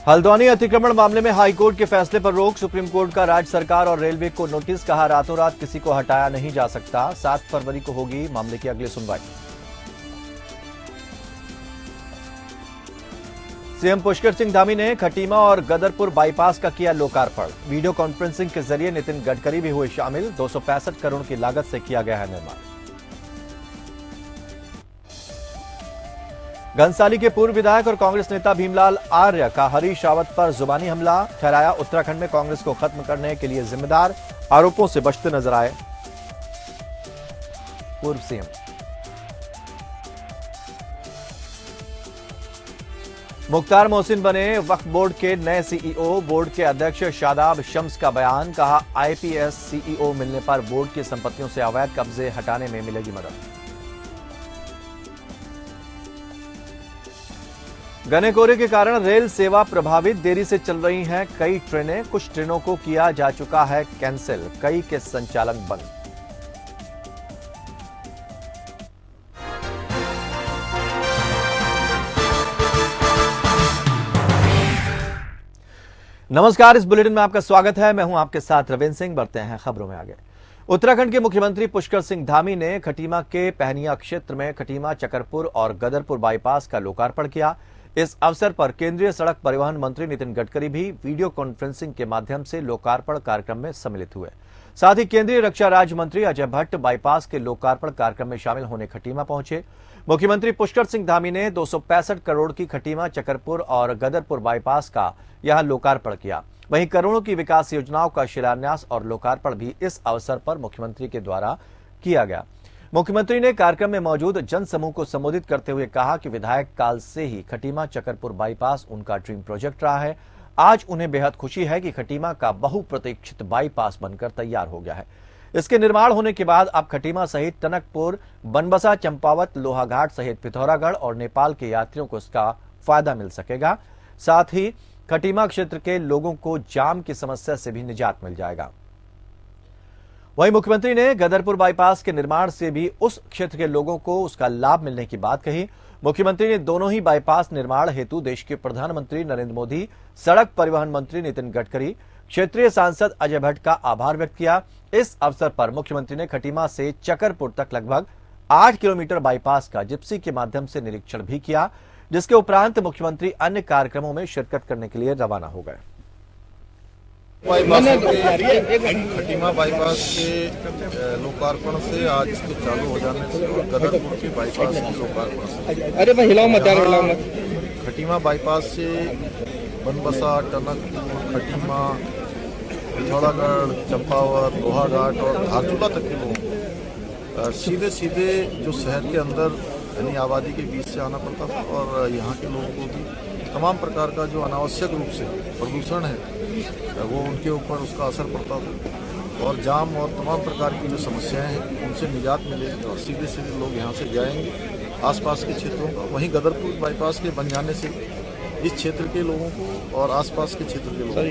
हल्द्वानी अतिक्रमण मामले में हाईकोर्ट के फैसले पर रोक। सुप्रीम कोर्ट का राज्य सरकार और रेलवे को नोटिस। कहा, रातों रात किसी को हटाया नहीं जा सकता। 7 फरवरी को होगी मामले की अगली सुनवाई। सीएम पुष्कर सिंह धामी ने खटीमा और गदरपुर बाईपास का किया लोकार्पण। वीडियो कॉन्फ्रेंसिंग के जरिए नितिन गडकरी भी हुए शामिल। 265 करोड़ की लागत से किया गया है निर्माण। घनसाली के पूर्व विधायक और कांग्रेस नेता भीमलाल आर्य का हरीश रावत पर जुबानी हमला। ठहराया, उत्तराखंड में कांग्रेस को खत्म करने के लिए जिम्मेदार। आरोपों से बचते नजर आए पूर्व सीएम। मुख्तार मोहसिन बने वक्फ बोर्ड के नए सीईओ। बोर्ड के अध्यक्ष शादाब शम्स का बयान। कहा, आईपीएस सीईओ मिलने पर बोर्ड की संपत्तियों से अवैध कब्जे हटाने में मिलेगी मदद। घने कोहरे के कारण रेल सेवा प्रभावित। देरी से चल रही हैं कई ट्रेनें। कुछ ट्रेनों को किया जा चुका है कैंसिल। कई के संचालन बंद। नमस्कार, इस बुलेटिन में आपका स्वागत है। मैं हूं आपके साथ रविंद्र सिंह। बढ़ते हैं खबरों में आगे। उत्तराखंड के मुख्यमंत्री पुष्कर सिंह धामी ने खटीमा के पहनिया क्षेत्र में खटीमा, चकरपुर और गदरपुर बाईपास का लोकार्पण किया। इस अवसर पर केंद्रीय सड़क परिवहन मंत्री नितिन गडकरी भी वीडियो कॉन्फ्रेंसिंग के माध्यम से लोकार्पण कार्यक्रम में सम्मिलित हुए। साथ ही केंद्रीय रक्षा राज्य मंत्री अजय भट्ट बाईपास के लोकार्पण कार्यक्रम में शामिल होने खटीमा पहुंचे। मुख्यमंत्री पुष्कर सिंह धामी ने 265 करोड़ की खटीमा, चकरपुर और गदरपुर बाईपास का यहां लोकार्पण किया। वहीं करोड़ों की विकास योजनाओं का शिलान्यास और लोकार्पण भी इस अवसर पर मुख्यमंत्री के द्वारा किया गया। मुख्यमंत्री ने कार्यक्रम में मौजूद जनसमूह को संबोधित करते हुए कहा कि विधायक काल से ही खटीमा चकरपुर बाईपास उनका ड्रीम प्रोजेक्ट रहा है। आज उन्हें बेहद खुशी है कि खटीमा का बहुप्रतीक्षित बाईपास बनकर तैयार हो गया है। इसके निर्माण होने के बाद अब खटीमा सहित टनकपुर, बनबसा, चंपावत, लोहाघाट सहित पिथौरागढ़ और नेपाल के यात्रियों को इसका फायदा मिल सकेगा। साथ ही खटीमा क्षेत्र के लोगों को जाम की समस्या से भी निजात मिल जाएगा। वहीं मुख्यमंत्री ने गदरपुर बाईपास के निर्माण से भी उस क्षेत्र के लोगों को उसका लाभ मिलने की बात कही। मुख्यमंत्री ने दोनों ही बाईपास निर्माण हेतु देश के प्रधानमंत्री नरेंद्र मोदी, सड़क परिवहन मंत्री नितिन गडकरी, क्षेत्रीय सांसद अजय भट्ट का आभार व्यक्त किया। इस अवसर पर मुख्यमंत्री ने खटीमा से चकरपुर तक लगभग 8 किलोमीटर बाईपास का जिप्सी के माध्यम से निरीक्षण भी किया, जिसके उपरांत मुख्यमंत्री अन्य कार्यक्रमों में शिरकत करने के लिए रवाना हो गए। खटीमा बाईपास के लोकार्पण से आज इसके चालू हो जाने से और गदरपुर के बाईपास के लोकार्पण से अरे भाई हिलाओ मत। खटीमा बाईपास से बनबसा, टनकपुर, खटीमा, पिथौरागढ़, चंपावत, लोहाघाट और धारचूला तक के लोग सीधे जो शहर के अंदर घनी आबादी के बीच से आना पड़ता था और यहाँ के लोगों को भी तमाम प्रकार का जो अनावश्यक रूप से प्रदूषण है वो उनके ऊपर उसका असर पड़ता था और जाम और तमाम प्रकार की जो समस्याएं हैं उनसे निजात मिलेगी और सीधे लोग यहाँ से जाएंगे आसपास के क्षेत्रों का। वहीं गदरपुर बाईपास के बन जाने से इस क्षेत्र के लोगों को और आसपास के क्षेत्र के लोगों को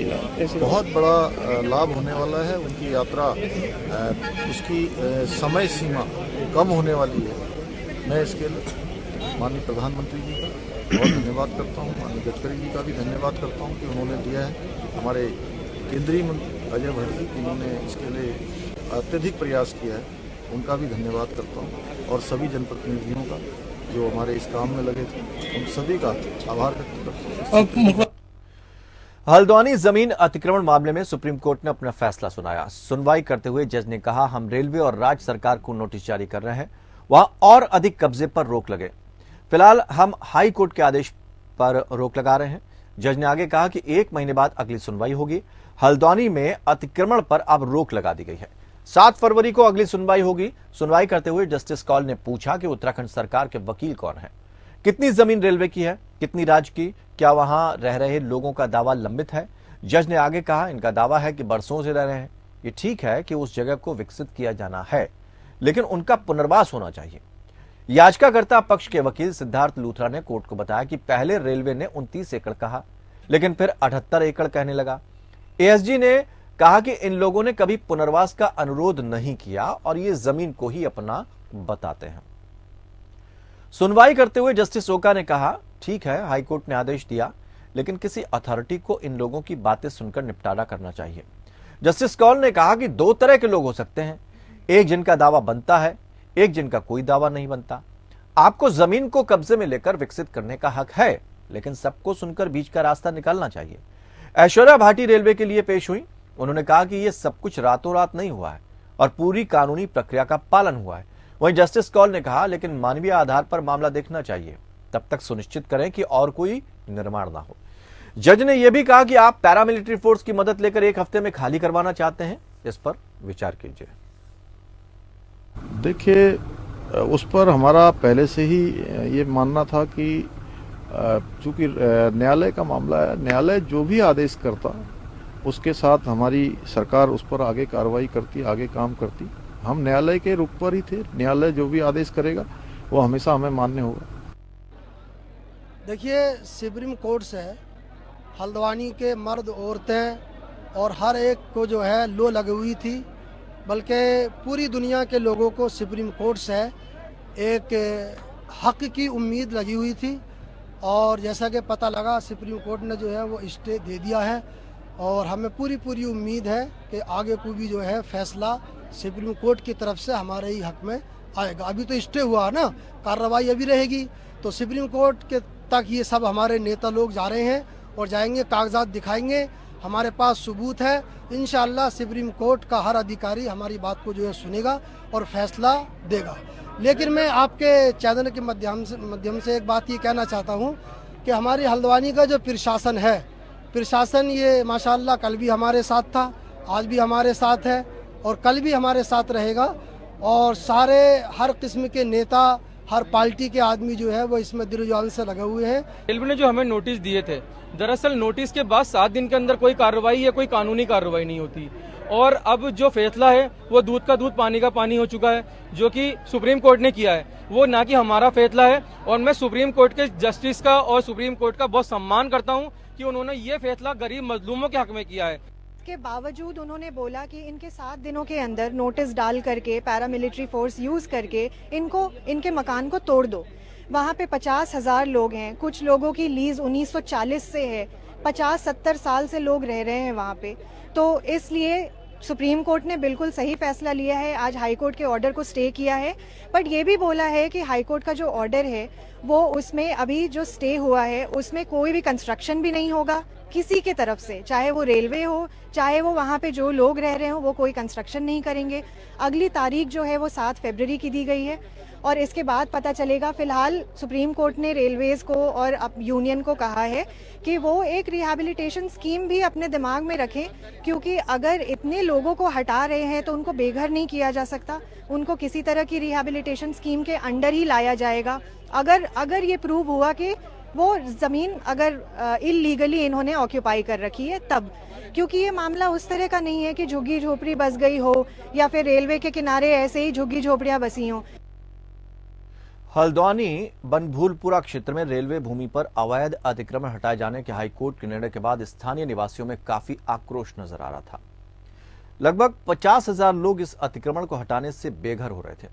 बहुत बड़ा लाभ होने वाला है। उनकी यात्रा उसकी समय सीमा कम होने वाली है। मैं इसके लिए माननीय प्रधानमंत्री जी का बहुत धन्यवाद करता हूँ, माननीय गडकरी जी का भी धन्यवाद करता हूँ कि उन्होंने दिया है। हमारे केंद्रीय मंत्री अजय भट्ट जी जिन्होंने इसके लिए अत्यधिक प्रयास किया है, उनका भी धन्यवाद करता हूँ और सभी जनप्रतिनिधियों का जो हमारे इस काम में लगे थे, उन सभी का आभार व्यक्त करता हूँ। हल्द्वानी जमीन अतिक्रमण मामले में सुप्रीम कोर्ट ने अपना फैसला सुनाया। सुनवाई करते हुए जज ने कहा, हम रेलवे और राज्य सरकार को नोटिस जारी कर रहे हैं, वहां और अधिक कब्जे पर रोक लगे। फिलहाल हम हाई कोर्ट के आदेश पर रोक लगा रहे हैं। जज ने आगे कहा कि 1 महीने बाद अगली सुनवाई होगी। हल्द्वानी में अतिक्रमण पर अब रोक लगा दी गई है। 7 फरवरी को अगली सुनवाई होगी। सुनवाई करते हुए जस्टिस कौल ने पूछा कि उत्तराखंड सरकार के वकील कौन है, कितनी जमीन रेलवे की है, कितनी राज्य की, क्या वहां रह रहे लोगों का दावा लंबित है। जज ने आगे कहा, इनका दावा है कि बरसों से रह रहे हैं। ये ठीक है कि उस जगह को विकसित किया जाना है, लेकिन उनका पुनर्वास होना चाहिए। याचिकाकर्ता पक्ष के वकील सिद्धार्थ लूथरा ने कोर्ट को बताया कि पहले रेलवे ने 29 एकड़ कहा, लेकिन फिर 78 एकड़ कहने लगा। एएसजी ने कहा कि इन लोगों ने कभी पुनर्वास का अनुरोध नहीं किया और ये जमीन को ही अपना बताते हैं। सुनवाई करते हुए जस्टिस ओका ने कहा, ठीक है, हाईकोर्ट ने आदेश दिया, लेकिन किसी अथॉरिटी को इन लोगों की बातें सुनकर निपटारा करना चाहिए। जस्टिस कौल ने कहा कि दो तरह के लोग हो सकते हैं, एक जिनका दावा बनता है, एक जिनका कोई दावा नहीं बनता। आपको जमीन को कब्जे में लेकर विकसित करने का हक है, लेकिन सबको सुनकर बीच का रास्ता निकालना चाहिए। ऐश्वर्या भाटी रेलवे के लिए पेश हुई। उन्होंने कहा कि यह सब कुछ रातों रात नहीं हुआ है और पूरी कानूनी प्रक्रिया का पालन हुआ है। वहीं जस्टिस कौल ने कहा, लेकिन मानवीय आधार पर मामला देखना चाहिए, तब तक सुनिश्चित करें कि और कोई निर्माण ना हो। जज ने यह भी कहा कि आप पैरामिलिट्री फोर्स की मदद लेकर एक हफ्ते में खाली करवाना चाहते हैं, इस पर विचार कीजिए। देखिए, उस पर हमारा पहले से ही ये मानना था कि चूंकि न्यायालय का मामला है, न्यायालय जो भी आदेश करता उसके साथ हमारी सरकार उस पर आगे कार्रवाई करती, आगे काम करती। हम न्यायालय के रुख पर ही थे। न्यायालय जो भी आदेश करेगा वो हमेशा हमें मान्य होगा। देखिए, सुप्रीम कोर्ट से हल्द्वानी के मर्द, औरतें और हर एक को जो है लो लगी हुई थी, बल्कि पूरी दुनिया के लोगों को सुप्रीम कोर्ट से एक हक की उम्मीद लगी हुई थी। और जैसा कि पता लगा, सुप्रीम कोर्ट ने जो है वो स्टे दे दिया है और हमें पूरी उम्मीद है कि आगे को भी जो है फैसला सुप्रीम कोर्ट की तरफ से हमारे ही हक में आएगा। अभी तो स्टे हुआ है ना, कार्रवाई अभी रहेगी। तो सुप्रीम कोर्ट के तक ये सब हमारे नेता लोग जा रहे हैं और जाएंगे, कागजात दिखाएंगे, हमारे पास सबूत है। इंशाअल्लाह सुप्रीम कोर्ट का हर अधिकारी हमारी बात को जो है सुनेगा और फैसला देगा। लेकिन मैं आपके चैनल के माध्यम से एक बात ये कहना चाहता हूँ कि हमारी हल्द्वानी का जो प्रशासन है, प्रशासन ये माशाअल्लाह कल भी हमारे साथ था, आज भी हमारे साथ है और कल भी हमारे साथ रहेगा। और सारे हर किस्म के नेता, हर पार्टी के आदमी जो है वो इसमें दिल-ओ-जान से लगे हुए हैं। रेलवे ने जो हमें नोटिस दिए थे, दरअसल नोटिस के बाद 7 दिन के अंदर कोई कार्रवाई या कोई कानूनी कार्रवाई नहीं होती और अब जो फैसला है वो दूध का दूध पानी का पानी हो चुका है, जो कि सुप्रीम कोर्ट ने किया है, वो ना कि हमारा फैसला है। और मैं सुप्रीम कोर्ट के जस्टिस का और सुप्रीम कोर्ट का बहुत सम्मान करता हूँ कि उन्होंने ये फैसला गरीब मजलूमों के हक में किया है। के बावजूद उन्होंने बोला कि इनके 7 दिनों के अंदर नोटिस डाल करके, पैरामिलिट्री फोर्स यूज करके इनके मकान को तोड़ दो। वहाँ पे 50,000 लोग हैं, कुछ लोगों की लीज 1940 से है, 50-70 साल से लोग रह रहे हैं वहाँ पे। तो इसलिए सुप्रीम कोर्ट ने बिल्कुल सही फैसला लिया है, आज हाई कोर्ट के ऑर्डर को स्टे किया है। बट ये भी बोला है कि हाई कोर्ट का जो ऑर्डर है वो उसमें अभी जो स्टे हुआ है उसमें कोई भी कंस्ट्रक्शन भी नहीं होगा किसी के तरफ से, चाहे वो रेलवे हो, चाहे वो वहाँ पे जो लोग रह रहे हो, वो कोई कंस्ट्रक्शन नहीं करेंगे। अगली तारीख जो है वो 7 फरवरी की दी गई है और इसके बाद पता चलेगा। फिलहाल सुप्रीम कोर्ट ने रेलवेज को और यूनियन को कहा है कि वो एक रिहैबिलिटेशन स्कीम भी अपने दिमाग में रखें, क्योंकि अगर इतने लोगों को हटा रहे हैं तो उनको बेघर नहीं किया जा सकता, उनको किसी तरह की रिहैबिलिटेशन स्कीम के अंडर ही लाया जाएगा। अगर ये प्रूव हुआ कि वो जमीन अगर इलीगली इन्होंने ऑक्यूपाई कर रखी है तब, क्योंकि ये मामला उस तरह का नहीं है कि झुग्गी झोपड़ी बस गई हो या फिर रेलवे के किनारे ऐसे ही झुग्गी झोपड़ियां बसी हों। हल्द्वानी बनभूलपुरा क्षेत्र में रेलवे भूमि पर अवैध अतिक्रमण हटाए जाने के हाईकोर्ट के निर्णय के बाद स्थानीय निवासियों में काफी आक्रोश नजर आ रहा था। लगभग 50,000 लोग इस अतिक्रमण को हटाने से बेघर हो रहे थे,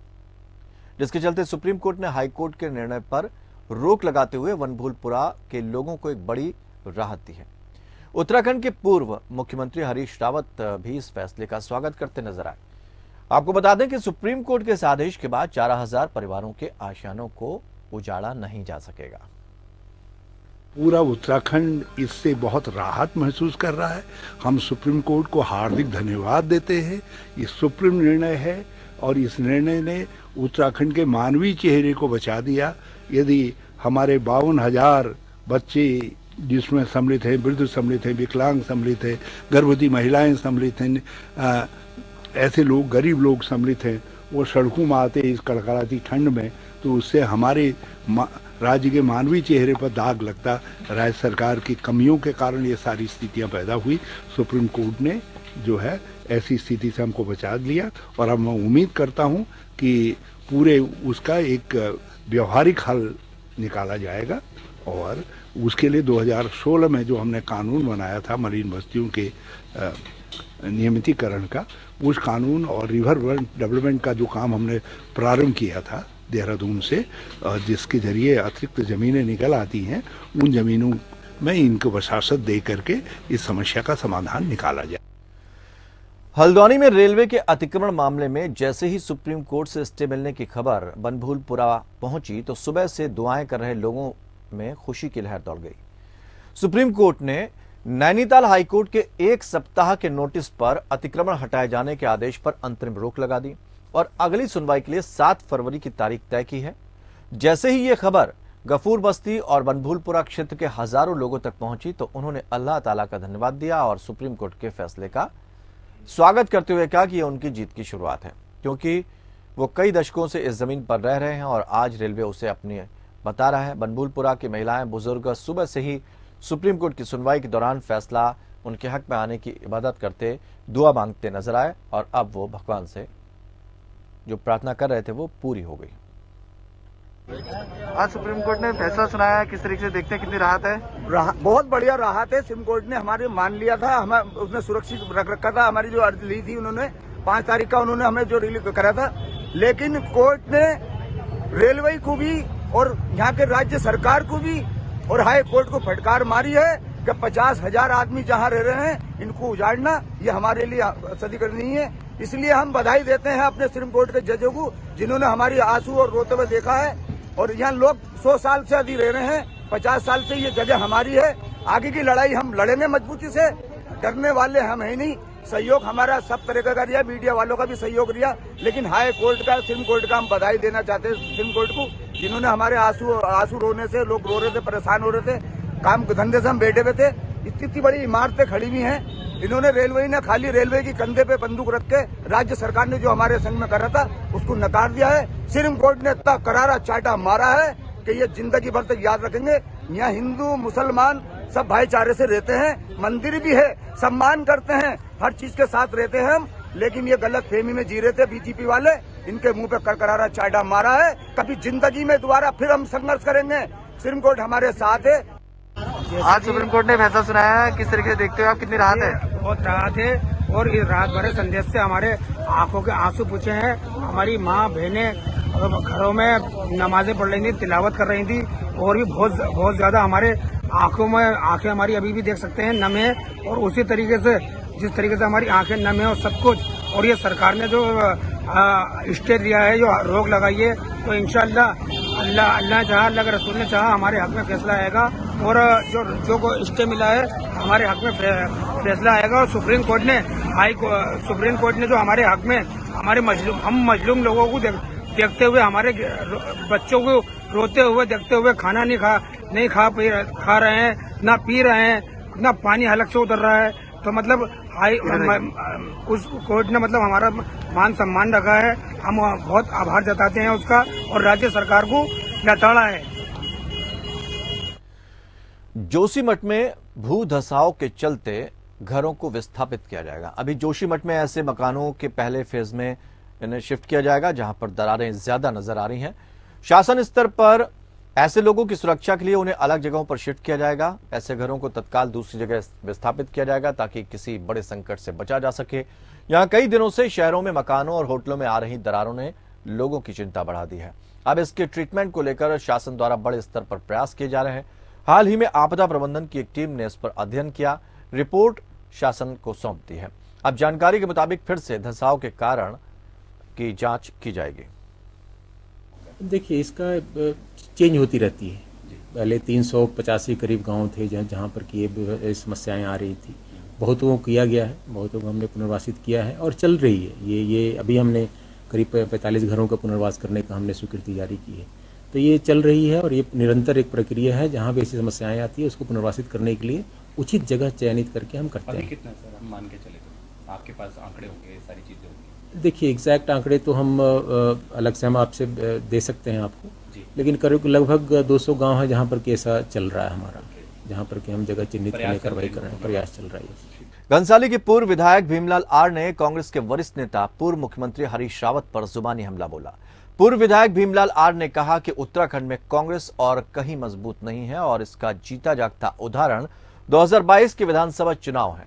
जिसके चलते सुप्रीम कोर्ट ने हाईकोर्ट के निर्णय पर रोक लगाते हुए बनभूलपुरा के लोगों को एक बड़ी राहत दी है। उत्तराखंड के पूर्व मुख्यमंत्री हरीश रावत भी इस फैसले का स्वागत करते नजर आए। आपको बता दें कि सुप्रीम कोर्ट के इस आदेश के बाद 4,000 परिवारों के आशियानों को उजाड़ा नहीं जा सकेगा। पूरा उत्तराखंड इससे बहुत राहत महसूस कर रहा है। हम सुप्रीम कोर्ट को हार्दिक धन्यवाद देते हैं। ये सुप्रीम निर्णय है और इस निर्णय ने उत्तराखंड के मानवीय चेहरे को बचा दिया। यदि हमारे 52,000 बच्चे जिसमें सम्मिलित हैं, वृद्ध सम्मिलित हैं, विकलांग सम्मिलित हैं, गर्भवती महिलाएं सम्मिलित हैं, ऐसे लोग, गरीब लोग सम्मिलित हैं, वो सड़कों में आते इस कड़कड़ाती ठंड में, तो उससे हमारे राज्य के मानवीय चेहरे पर दाग लगता। राज्य सरकार की कमियों के कारण ये सारी स्थितियां पैदा हुई। सुप्रीम कोर्ट ने जो है ऐसी स्थिति से हमको बचा लिया और अब मैं उम्मीद करता हूं कि पूरे उसका एक व्यवहारिक हल निकाला जाएगा। और उसके लिए 2016 में जो हमने कानून बनाया था मरीन बस्तियों के नियमितीकरण का, उस कानून और रिवर डेवलपमेंट का जो काम हमने प्रारंभ किया था देहरादून से, जिसके जरिए अतिरिक्त ज़मीनें निकल आती हैं, उन ज़मीनों मैं इनको वसासत दे करके इस समस्या का समाधान निकाला जाए। हल्द्वानी में रेलवे के अतिक्रमण मामले में जैसे ही सुप्रीम कोर्ट से स्टे मिलने की खबर बनभूलपुरा पहुंची तो सुबह से दुआएं कर रहे लोगों में खुशी की लहर दौड़ गई। सुप्रीम कोर्ट ने नैनीताल हाईकोर्ट के 1 सप्ताह के नोटिस पर अतिक्रमण हटाए जाने के आदेश पर अंतरिम रोक लगा दी और अगली सुनवाई के लिए 7 फरवरी की तारीख तय की है। जैसे ही ये खबर गफूर बस्ती और बनभूलपुरा क्षेत्र के हजारों लोगों तक पहुंची तो उन्होंने अल्लाह ताला का धन्यवाद दिया और सुप्रीम कोर्ट के फैसले का स्वागत करते हुए कहा कि यह उनकी जीत की शुरुआत है, क्योंकि वो कई दशकों से इस जमीन पर रह रहे हैं और आज रेलवे उसे अपनी बता रहा है। बनभूलपुरा की महिलाएं बुजुर्ग सुबह से ही सुप्रीम कोर्ट की सुनवाई के दौरान फैसला उनके हक में आने की इबादत करते, दुआ मांगते नजर आए और अब वो भगवान से जो प्रार्थना कर रहे थे वो पूरी हो गई। आज सुप्रीम कोर्ट ने फैसला सुनाया है, किस तरीके से देखते हैं, कितनी राहत है? बहुत बढ़िया राहत है। सुप्रीम कोर्ट ने हमारे मान लिया था, हमें उसने सुरक्षित रख रखा था। हमारी जो अर्जी ली थी उन्होंने 5 तारीख का उन्होंने हमें जो रिलीव करा था, लेकिन कोर्ट ने रेलवे को भी और यहाँ के राज्य सरकार को भी और हाई कोर्ट को फटकार मारी है कि 50,000 आदमी जहाँ रह रहे हैं इनको उजाड़ना ये हमारे लिए सदीकरण नहीं है। इसलिए हम बधाई देते हैं अपने सुप्रीम कोर्ट के जजों को, जिन्होंने हमारी आंसू और रोते हुए देखा है। और यहाँ लोग 100 साल से अधिक रह रहे हैं, 50 साल से ये जगह हमारी है। आगे की लड़ाई हम लड़ेंगे मजबूती से, डरने वाले हम है नहीं। सहयोग हमारा सब तरह का रिहा, मीडिया वालों का भी सहयोग रिहा, लेकिन हाई कोर्ट का, सुप्रीम कोर्ट का हम बधाई देना चाहते हैं सुप्रीम कोर्ट को, जिन्होंने हमारे आंसू रोने से, लोग रो रहे थे, परेशान हो रहे थे, काम धंधे से हम बैठे हुए थे, इतनी बड़ी इमारतें खड़ी हुई हैं। इन्होंने रेलवे ने खाली रेलवे की कंधे पे बंदूक रख के राज्य सरकार ने जो हमारे संग में करा था उसको नकार दिया है। सुप्रीम कोर्ट ने इतना करारा चाटा मारा है कि ये जिंदगी भर तक याद रखेंगे। यहाँ हिंदू मुसलमान सब भाईचारे से रहते हैं, मंदिर भी है, सम्मान करते हैं, हर चीज के साथ रहते हैं हम, लेकिन ये गलत फहमी में जी रहे थे बीजेपी वाले, इनके मुंह पे करारा चाटा मारा है। कभी जिंदगी में दोबारा फिर हम संघर्ष करेंगे, सुप्रीम कोर्ट हमारे साथ है। आज सुप्रीम कोर्ट ने फैसला सुनाया है, किस तरीके से देखते हो आप, कितनी राहत है? बहुत राहत है और इस राहत भरे संदेश से हमारे आंखों के आंसू पूछे हैं। हमारी माँ बहनें घरों में नमाजें पढ़ रही थी, तिलावत कर रही थी और भी बहुत ज्यादा हमारे आंखों में आंखें हमारी अभी भी देख सकते हैं नम है। और उसी तरीके से जिस तरीके से हमारी आंखें नम है और सब कुछ, और ये सरकार ने जो स्टे दिया है, जो रोक लगाई है, तो इंशाअल्लाह अल्लाह चाहा, अल्लाह के रसूल ने चाहा हमारे हक में फैसला आएगा और जो स्टे मिला है हमारे हक में फैसला आएगा। और सुप्रीम कोर्ट ने जो हमारे हक में हमारे मजलूम लोगों को देखते हुए, हमारे बच्चों को रोते हुए देखते हुए खाना नहीं खा रहे हैं, ना पी रहे हैं, ना पानी हलक से उतर रहा है, तो मतलब उस कोर्ट ने मतलब हमारा मान सम्मान रखा है। हम बहुत आभार जताते हैं उसका और राज्य सरकार को लताड़ा है। जोशीमठ में भू धसाव के चलते घरों को विस्थापित किया जाएगा। अभी जोशीमठ में ऐसे मकानों के पहले फेज में इन्हें शिफ्ट किया जाएगा जहां पर दरारें ज्यादा नजर आ रही हैं। शासन स्तर पर ऐसे लोगों की सुरक्षा के लिए उन्हें अलग जगहों पर शिफ्ट किया जाएगा। ऐसे घरों को तत्काल दूसरी जगह विस्थापित किया जाएगा ताकि किसी बड़े संकट से बचा जा सके। यहां कई दिनों से शहरों में मकानों और होटलों में आ रही दरारों ने लोगों की चिंता बढ़ा दी है। अब इसके ट्रीटमेंट को लेकर शासन द्वारा बड़े स्तर पर प्रयास किए जा रहे हैं। हाल ही में आपदा प्रबंधन की एक टीम ने इस पर अध्ययन किया, रिपोर्ट शासन को सौंप दी है। अब जानकारी के मुताबिक फिर से धंसाव के कारण की जांच की जाएगी। देखिए, इसका चेंज होती रहती है। पहले 385 करीब गांव थे जहां पर कि ये समस्याएं आ रही थी। बहुतों को किया गया है, बहुतों को हमने पुनर्वासित किया है और चल रही है। ये अभी हमने करीब 45 घरों का पुनर्वास करने का हमने स्वीकृति जारी की है। तो ये चल रही है और ये निरंतर एक प्रक्रिया है। जहाँ भी ऐसी समस्याएं आती है उसको पुनर्वासित करने के लिए उचित जगह चयनित करके हम करते हैं। कितना सर हम मान के चले तो आपके पास आंकड़े होंगे, सारी चीजें होंगी? देखिए, एग्जैक्ट आंकड़े तो हम अलग से हम आपसे दे सकते हैं आपको, लेकिन करीब लगभग 200 गांव है जहां पर कि ऐसा चल रहा है हमारा, जहां पर कि हम जगह चिन्हित करने कार्रवाई कर रहे हैं, प्रयास चल रहा है। घनसाली के पूर्व विधायक भीमलाल आर ने कांग्रेस के वरिष्ठ नेता पूर्व मुख्यमंत्री हरीश रावत पर जुबानी हमला बोला। पूर्व विधायक भीमलाल आर ने कहा कि उत्तराखंड में कांग्रेस और कहीं मजबूत नहीं है और इसका जीता जागता उदाहरण 2022 के विधानसभा चुनाव है,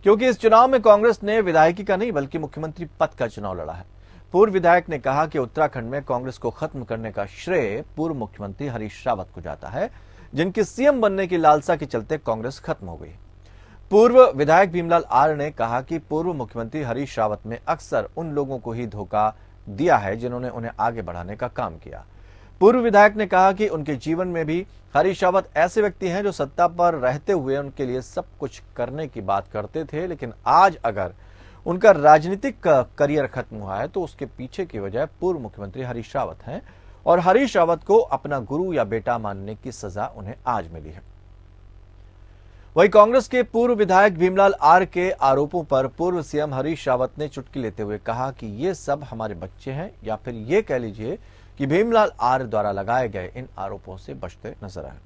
क्योंकि इस चुनाव में कांग्रेस ने विधायकी का नहीं बल्कि मुख्यमंत्री पद का चुनाव लड़ा है। पूर्व विधायक ने कहा कि उत्तराखंड में कांग्रेस को खत्म करने का श्रेय पूर्व मुख्यमंत्री हरीश रावत को जाता है। जिनकी सीएम बनने की लालसा के चलते कांग्रेस खत्म हो गई। पूर्व विधायक भीमलाल आर्य ने कहा कि पूर्व मुख्यमंत्री हरीश रावत ने अक्सर उन लोगों को ही धोखा दिया है जिन्होंने उन्हें आगे बढ़ाने का काम किया। पूर्व विधायक ने कहा कि उनके जीवन में भी हरीश रावत ऐसे व्यक्ति हैं जो सत्ता पर रहते हुए उनके लिए सब कुछ करने की बात करते थे, लेकिन आज अगर उनका राजनीतिक करियर खत्म हुआ है तो उसके पीछे की वजह पूर्व मुख्यमंत्री हरीश रावत हैं और हरीश रावत को अपना गुरु या बेटा मानने की सजा उन्हें आज मिली है। वहीं कांग्रेस के पूर्व विधायक भीमलाल आर्य के आरोपों पर पूर्व सीएम हरीश रावत ने चुटकी लेते हुए कहा कि ये सब हमारे बच्चे हैं, या फिर ये कह लीजिए कि भीमलाल आर्य द्वारा लगाए गए इन आरोपों से बचते नजर आए।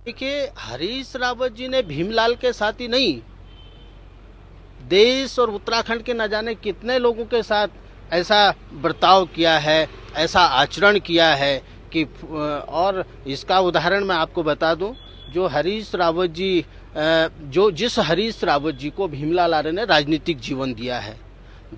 देखिए, हरीश रावत जी ने भीमलाल के साथ ही नहीं, देश और उत्तराखंड के न जाने कितने लोगों के साथ ऐसा बर्ताव किया है, ऐसा आचरण किया है कि, और इसका उदाहरण मैं आपको बता दूं, जो हरीश रावत जी जिस हरीश रावत जी को भीमलाल आर्य ने राजनीतिक जीवन दिया है,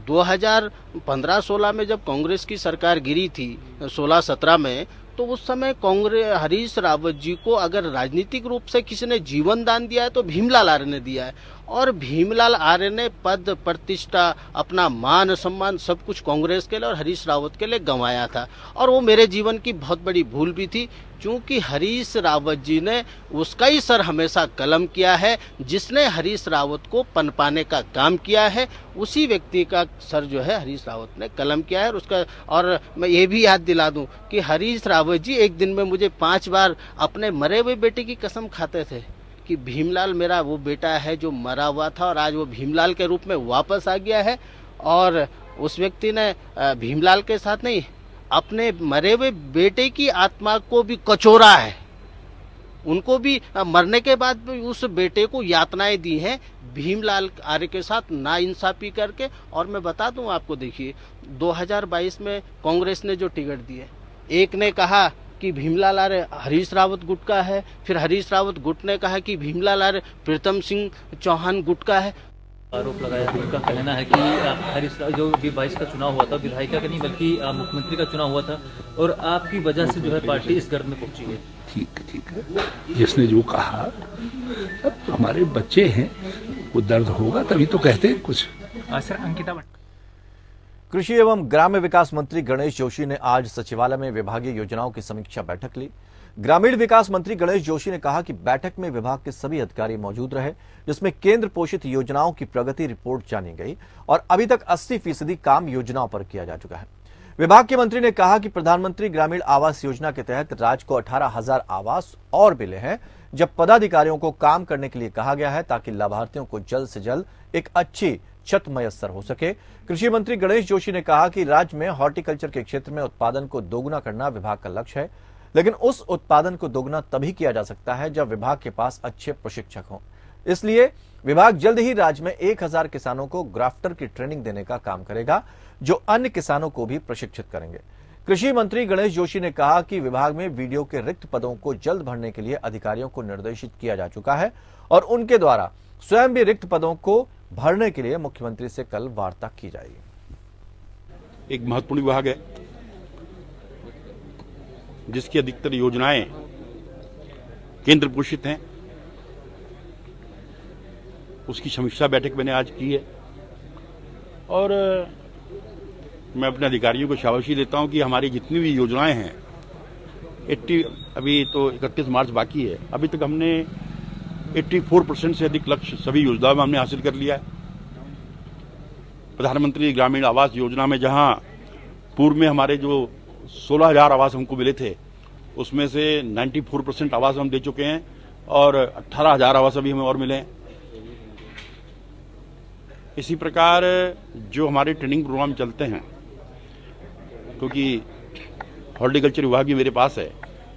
2015-16 में जब कांग्रेस की सरकार गिरी थी, 16-17 में, तो उस समय कांग्रेस हरीश रावत जी को अगर राजनीतिक रूप से किसी ने जीवन दान दिया है तो भीमलाल आर्य ने दिया है। और भीमलाल आर्य ने पद प्रतिष्ठा, अपना मान सम्मान सब कुछ कांग्रेस के लिए और हरीश रावत के लिए गंवाया था। और वो मेरे जीवन की बहुत बड़ी भूल भी थी, क्योंकि हरीश रावत जी ने उसका ही सर हमेशा कलम किया है। जिसने हरीश रावत को पनपाने का काम किया है, उसी व्यक्ति का सर जो है हरीश रावत ने कलम किया है। और मैं ये भी याद दिला दूं कि हरीश रावत जी एक दिन में मुझे 5 बार अपने मरे हुए बेटे की कसम खाते थे कि भीमलाल मेरा वो बेटा है जो मरा हुआ था और आज वो भीमलाल के रूप में वापस आ गया है। और उस व्यक्ति ने भीमलाल के साथ नहीं, अपने मरे हुए बेटे की आत्मा को भी कचोरा है, उनको भी मरने के बाद भी उस बेटे को यातनाएं दी हैं भीमलाल आर्य के साथ नाइंसाफी करके। और मैं बता दूं आपको, देखिए 2022 में कांग्रेस ने जो टिकट दिए, एक ने कहा कि भीमलाल आर्य हरीश रावत गुट का है, फिर हरीश रावत गुट ने कहा कि भीमलाल आर्य प्रीतम सिंह चौहान गुट का है। आरोप लगाया, उनका कहना है कि हरीश जो 22 का चुनाव हुआ था विधायिका का नहीं बल्कि मुख्यमंत्री का चुनाव हुआ था और आपकी वजह से जो है पार्टी इस गर्द में पहुंची है। ठीक है, जिसने जो कहा, अब हमारे बच्चे हैं, वो दर्द होगा तभी तो कहते हैं कुछ। सर, अंकिता कृषि एवं ग्राम्य विकास मंत्री गणेश जोशी ने आज सचिवालय में विभागीय योजनाओं की समीक्षा बैठक ली। ग्रामीण विकास मंत्री गणेश जोशी ने कहा कि बैठक में विभाग के सभी अधिकारी मौजूद रहे, जिसमें केंद्र पोषित योजनाओं की प्रगति रिपोर्ट जानी गई और अभी तक 80% काम योजनाओं पर किया जा चुका है। विभाग के मंत्री ने कहा कि प्रधानमंत्री ग्रामीण आवास योजना के तहत राज्य को 18,000 आवास और मिले हैं, जब पदाधिकारियों को काम करने के लिए कहा गया है ताकि लाभार्थियों को जल्द से जल्द एक अच्छी छत मयस्सर हो सके। कृषि मंत्री गणेश जोशी ने कहा कि राज्य में हॉर्टिकल्चर के क्षेत्र में उत्पादन को दोगुना करना विभाग का लक्ष्य है, लेकिन उस उत्पादन को दोगुना तभी किया जा सकता है जब विभाग के पास अच्छे प्रशिक्षक हों। इसलिए विभाग जल्द ही राज्य में 1000 किसानों को ग्राफ्टर की ट्रेनिंग देने का काम करेगा, जो अन्य किसानों को भी प्रशिक्षित करेंगे। कृषि मंत्री गणेश जोशी ने कहा कि विभाग में वीडियो के रिक्त पदों को जल्द भरने के लिए अधिकारियों को निर्देशित किया जा चुका है और उनके द्वारा स्वयं भी रिक्त पदों को भरने के लिए मुख्यमंत्री से कल वार्ता की जाएगी। एक महत्वपूर्ण विभाग है जिसकी अधिकतर योजनाएं केंद्र पोषित हैं, उसकी समीक्षा बैठक मैंने आज की है और मैं अपने अधिकारियों को शाबाशी देता हूं कि हमारी जितनी भी योजनाएं हैं, अभी तो 31 मार्च बाकी है, अभी तक हमने 84% से अधिक लक्ष्य सभी योजनाओं में हमने हासिल कर लिया है। प्रधानमंत्री ग्रामीण आवास योजना में जहां पूर्व में हमारे जो 16,000 आवास हमको मिले थे, उसमें से 94% आवास हम दे चुके हैं और 18,000 आवास अभी हमें और मिले हैं। इसी प्रकार जो हमारे ट्रेनिंग प्रोग्राम चलते हैं, क्योंकि हॉर्टिकल्चर विभाग भी मेरे पास है,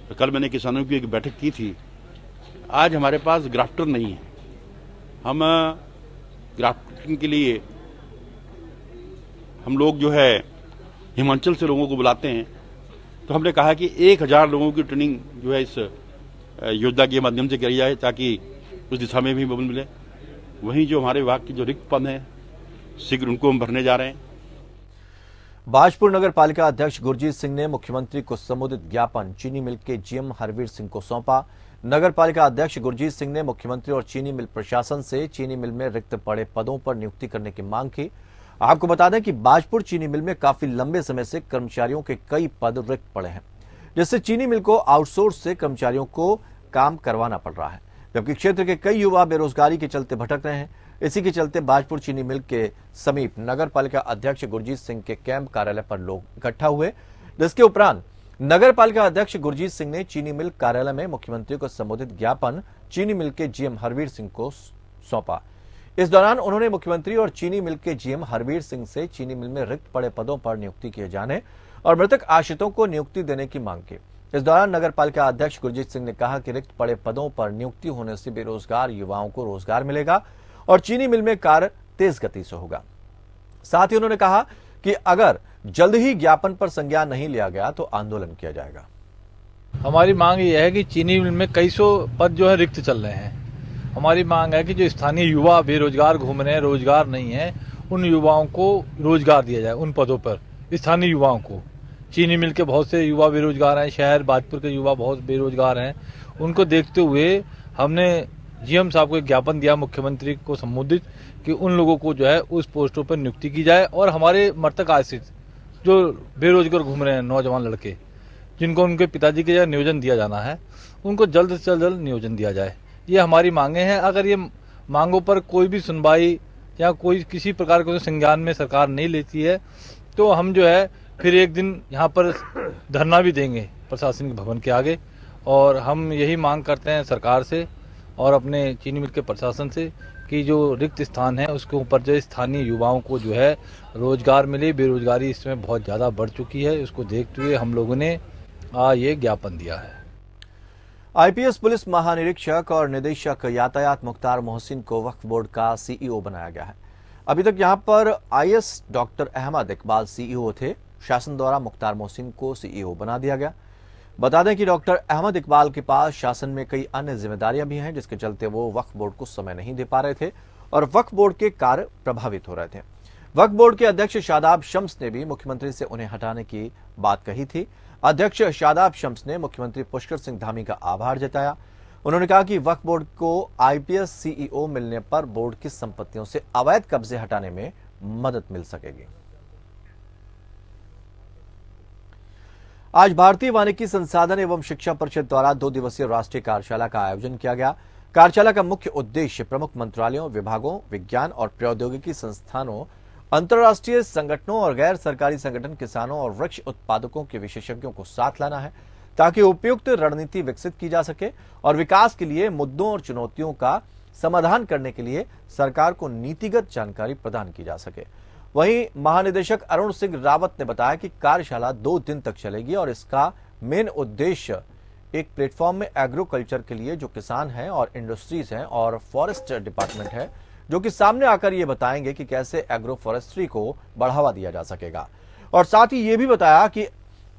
तो कल मैंने किसानों की एक बैठक की थी। आज हमारे पास ग्राफ्टर नहीं है, हम ग्राफ्टिंग के लिए हम लोग जो है हिमाचल से लोगों को बुलाते हैं, तो हमने कहा कि 1000 लोगों की ट्रेनिंग जो है इस योजना के माध्यम से करी जाए ताकि उस दिशा में भी मदद मिले। वहीं जो हमारे विभाग के जो रिक्त पद हैं शीघ्र उनको हम भरने जा रहे हैं। बाजपुर नगर पालिका अध्यक्ष गुरजीत सिंह ने मुख्यमंत्री को संबोधित ज्ञापन चीनी मिल के जीएम हरवीर सिंह को सौंपा। नगर पालिका अध्यक्ष गुरजीत सिंह ने मुख्यमंत्री और चीनी मिल प्रशासन से चीनी मिल में रिक्त पड़े पदों पर नियुक्ति करने की मांग की। आपको बता दें कि बाजपुर चीनी मिल में काफी लंबे समय से कर्मचारियों के कई पद रिक्त पड़े हैं, जिससे चीनी मिल को आउटसोर्स से कर्मचारियों को काम करवाना पड़ रहा है, जबकि क्षेत्र के कई युवा बेरोजगारी के चलते भटक रहे हैं। इसी के चलते बाजपुर चीनी मिल के समीप नगर पालिका अध्यक्ष गुरजीत सिंह के कैंप कार्यालय पर लोग इकट्ठा हुए, जिसके उपरांत नगर पालिका अध्यक्ष गुरजीत सिंह ने चीनी मिल कार्यालय में मुख्यमंत्री को संबोधित ज्ञापन चीनी मिल के जीएम हरवीर सिंह को सौंपा। इस दौरान उन्होंने मुख्यमंत्री और चीनी मिल के जीएम हरवीर सिंह से चीनी मिल में रिक्त पड़े पदों पर नियुक्ति किए जाने और मृतक आश्रितों को नियुक्ति देने की मांग की। इस दौरान नगर पालिका अध्यक्ष गुरजीत सिंह ने कहा कि रिक्त पड़े पदों पर नियुक्ति होने से बेरोजगार युवाओं को रोजगार मिलेगा और चीनी मिल में कार्य तेज गति से होगा। साथ ही उन्होंने कहा कि अगर जल्द ही ज्ञापन पर संज्ञान नहीं लिया गया तो आंदोलन किया जाएगा। हमारी मांग यह है कि चीनी मिल में कई सौ पद जो है रिक्त चल रहे हैं। हमारी मांग है कि जो स्थानीय युवा बेरोजगार घूम रहे हैं, रोजगार नहीं है, उन युवाओं को रोजगार दिया जाए। उन पदों पर स्थानीय युवाओं को, चीनी मिल के बहुत से युवा बेरोजगार हैं, शहर बाजपुर के युवा बहुत बेरोजगार हैं, उनको देखते हुए हमने जीएम साहब को एक ज्ञापन दिया मुख्यमंत्री को संबोधित कि उन लोगों को जो है उस पोस्टों पर नियुक्ति की जाए और हमारे मृतक आश्रित जो बेरोजगार घूम रहे हैं नौजवान लड़के, जिनको उनके पिताजी के यहाँ नियोजन दिया जाना है, उनको जल्द से जल्द नियोजन दिया जाए। ये हमारी मांगे हैं। अगर ये मांगों पर कोई भी सुनवाई या कोई किसी प्रकार के संज्ञान में सरकार नहीं लेती है तो हम जो है फिर एक दिन यहाँ पर धरना भी देंगे प्रशासनिक भवन के आगे। और हम यही मांग करते हैं सरकार से और अपने चीनी मिल के प्रशासन से कि जो रिक्त स्थान है उसके ऊपर जो स्थानीय युवाओं को जो है रोजगार मिले। बेरोजगारी इसमें बहुत ज़्यादा बढ़ चुकी है, उसको देखते हुए हम लोगों ने ये ज्ञापन दिया है। आईपीएस पुलिस महानिरीक्षक और निदेशक यातायात मुख्तार मोहसिन को वक्फ बोर्ड का सीईओ बनाया गया है। अभी तक यहां पर IAS doctor Ahmad Iqbal CEO थे। शासन द्वारा मुख्तार मोहसिन को सीईओ बना दिया गया। बता दें कि डॉक्टर अहमद इकबाल के पास शासन में कई अन्य जिम्मेदारियां भी हैं, जिसके चलते वो वक्फ बोर्ड को समय नहीं दे पा रहे थे और वक्फ बोर्ड के कार्य प्रभावित हो रहे थे। वक्फ बोर्ड के अध्यक्ष शादाब शम्स ने भी मुख्यमंत्री से उन्हें हटाने की बात कही थी। अध्यक्ष शादाब शम्स ने मुख्यमंत्री पुष्कर सिंह धामी का आभार जताया। उन्होंने कहा कि वक्फ बोर्ड को आईपीएस सीईओ मिलने पर बोर्ड की संपत्तियों से अवैध कब्जे हटाने में मदद मिल सकेगी। आज भारतीय वानिकी संसाधन एवं शिक्षा परिषद द्वारा 2 दिवसीय राष्ट्रीय कार्यशाला का आयोजन किया गया। कार्यशाला का मुख्य उद्देश्य प्रमुख मंत्रालयों, विभागों, विज्ञान और प्रौद्योगिकी संस्थानों, अंतर्राष्ट्रीय संगठनों और गैर सरकारी संगठन, किसानों और वृक्ष उत्पादकों के विशेषज्ञों को साथ लाना है ताकि उपयुक्त रणनीति विकसित की जा सके और विकास के लिए मुद्दों और चुनौतियों का समाधान करने के लिए सरकार को नीतिगत जानकारी प्रदान की जा सके। वहीं महानिदेशक अरुण सिंह रावत ने बताया कि कार्यशाला 2 दिन तक चलेगी और इसका मेन उद्देश्य एक प्लेटफॉर्म में एग्रोकल्चर के लिए जो किसान हैं और इंडस्ट्रीज हैं और फॉरेस्ट डिपार्टमेंट है जो कि सामने आकर ये बताएंगे कि कैसे एग्रो फॉरेस्ट्री को बढ़ावा दिया जा सकेगा। और साथ ही ये भी बताया कि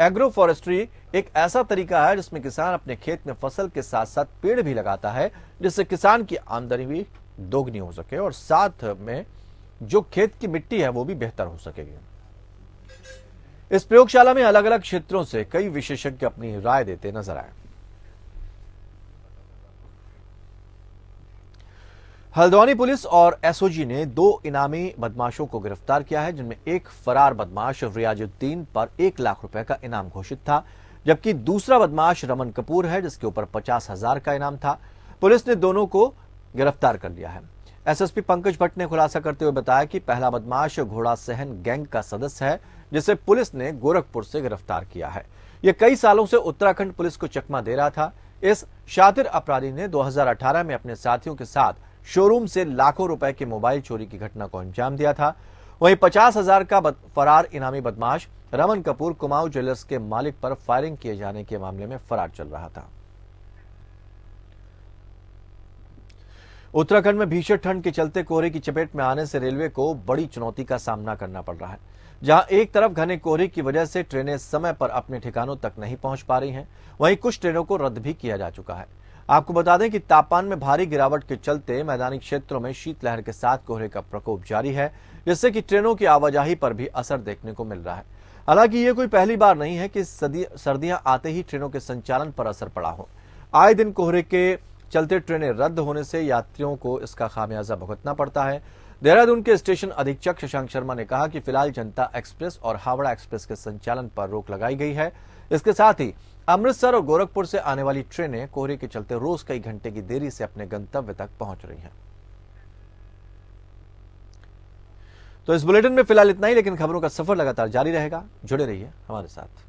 एग्रो फॉरेस्ट्री एक ऐसा तरीका है जिसमें किसान अपने खेत में फसल के साथ साथ पेड़ भी लगाता है, जिससे किसान की आमदनी भी दोगुनी हो सके और साथ में जो खेत की मिट्टी है वो भी बेहतर हो सकेगी। इस प्रयोगशाला में अलग अलग क्षेत्रों से कई विशेषज्ञ अपनी राय देते नजर आए। हल्द्वानी पुलिस और एसओजी ने 2 इनामी बदमाशों को गिरफ्तार किया है, जिनमें एक फरार बदमाश रियाजुद्दीन पर 1 लाख रुपए का इनाम घोषित था, जबकि दूसरा बदमाश रमन कपूर है जिसके ऊपर 50,000 का इनाम था। पुलिस ने दोनों को गिरफ्तार कर लिया है। एसएसपी पंकज भट्ट ने खुलासा करते हुए बताया कि पहला बदमाश घोड़ा सहन गैंग का सदस्य है, जिसे पुलिस ने गोरखपुर से गिरफ्तार किया है। यह कई सालों से उत्तराखंड पुलिस को चकमा दे रहा था। इस शातिर अपराधी ने 2018 में अपने साथियों के साथ शोरूम से लाखों रुपए के मोबाइल चोरी की घटना को अंजाम दिया था। वहीं 50,000 का फरार इनामी बदमाश रमन कपूर कुमाऊं ज्वेलर्स के मालिक पर फायरिंग किए जाने के मामले में फरार चल रहा था। उत्तराखंड में भीषण ठंड के चलते कोहरे की चपेट में आने से रेलवे को बड़ी चुनौती का सामना करना पड़ रहा है। जहां एक तरफ घने कोहरे की वजह से ट्रेनें समय पर अपने ठिकानों तक नहीं पहुंच पा रही हैं, वहीं कुछ ट्रेनों को रद्द भी किया जा चुका है। आपको बता दें कि तापमान में भारी गिरावट के चलते मैदानी क्षेत्रों में शीतलहर के साथ कोहरे का प्रकोप जारी है, जिससे कि ट्रेनों की आवाजाही पर भी असर देखने को मिल रहा है। हालांकि ये कोई पहली बार नहीं है कि सर्दियां आते ही ट्रेनों के संचालन पर असर पड़ा हो। आए दिन कोहरे के चलते ट्रेनें रद्द होने से यात्रियों को इसका खामियाजा भुगतना पड़ता है। देहरादून के स्टेशन अधीक्षक शशांक शर्मा ने कहा कि फिलहाल जनता एक्सप्रेस और हावड़ा एक्सप्रेस के संचालन पर रोक लगाई गई है। इसके साथ ही अमृतसर और गोरखपुर से आने वाली ट्रेनें कोहरे के चलते रोज कई घंटे की देरी से अपने गंतव्य तक पहुंच रही हैं। तो इस बुलेटिन में फिलहाल इतना ही, लेकिन खबरों का सफर लगातार जारी रहेगा। जुड़े रहिए हमारे साथ।